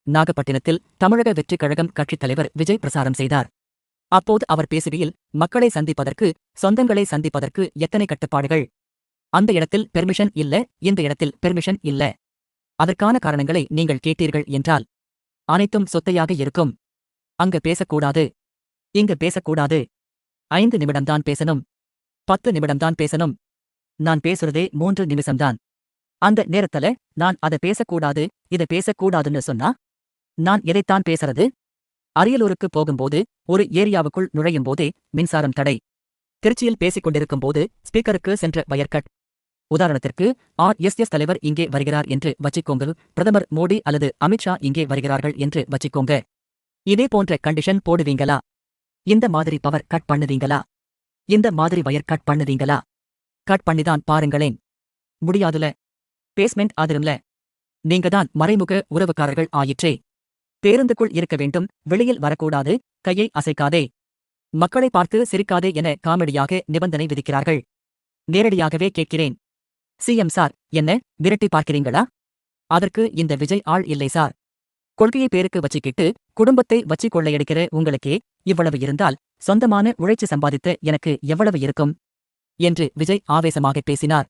நாகப்பட்டினத்தில் தமிழக வெற்றிக் கழகம் கட்சித் தலைவர் விஜய் பிரசாரம் செய்தார். அப்போது அவர் பேசுகையில், மக்களை சந்திப்பதற்கு, சொந்தங்களை சந்திப்பதற்கு எத்தனை கட்டுப்பாடுகள். அந்த இடத்தில் பெர்மிஷன் இல்ல, இந்த இடத்தில் பெர்மிஷன் இல்ல. அதற்கான காரணங்களை நீங்கள் கேட்டீர்கள் என்றால் அனைத்தும் சொத்தையாக இருக்கும். அங்க பேசக்கூடாது, இங்க பேசக்கூடாது. 5 நிமிடம்தான் பேசணும், 10 நிமிடம்தான் பேசணும். நான் பேசுறதே 3 நிமிஷம்தான். அந்த நேரத்துல நான் அத பேசக்கூடாது, இத பேசக்கூடாதுன்னு சொன்னா நான் எதைத்தான் பேசறது? அரியலூருக்கு போகும்போது, ஒரு ஏரியாவுக்குள் நுழையும்போதே மின்சாரம் தடை. திருச்சியில் பேசிக் கொண்டிருக்கும்போது ஸ்பீக்கருக்கு சென்ற வயர் கட். உதாரணத்திற்கு RSS தலைவர் இங்கே வருகிறார் என்று வச்சிக்கோங்க, பிரதமர் மோடி அல்லது அமித்ஷா இங்கே வருகிறார்கள் என்று வச்சிக்கோங்க. இதே போன்ற கண்டிஷன் போடுவீங்களா? இந்த மாதிரி பவர் கட் பண்ணுவீங்களா? இந்த மாதிரி வயர் கட் பண்ணுவீங்களா? கட் பண்ணிதான் பாருங்களேன். முடியாதுல. பேஸ்மெண்ட் அதிரும்ல. நீங்க தான் மறைமுக உறவுக்காரர்கள் ஆயிற்றே. பேருந்துக்குள் இருக்க வேண்டும், வெளியில் வரக்கூடாது, கையை அசைக்காதே, மக்களை பார்த்து சிரிக்காதே என காமெடியாக நிபந்தனை விதிக்கிறார்கள். நேரடியாகவே கேட்கிறேன். CM சார், என்ன விரட்டி பார்க்கிறீங்களா? அதற்கு இந்த விஜய் ஆள் இல்லை சார். கொள்கையை பேருக்கு வச்சிக்கிட்டு குடும்பத்தை வச்சி கொள்ளையடிக்கிற உங்களுக்கே இவ்வளவு இருந்தால் சொந்தமான உழைச்சு சம்பாதித்த எனக்கு எவ்வளவு இருக்கும் என்று விஜய் ஆவேசமாக பேசினார்.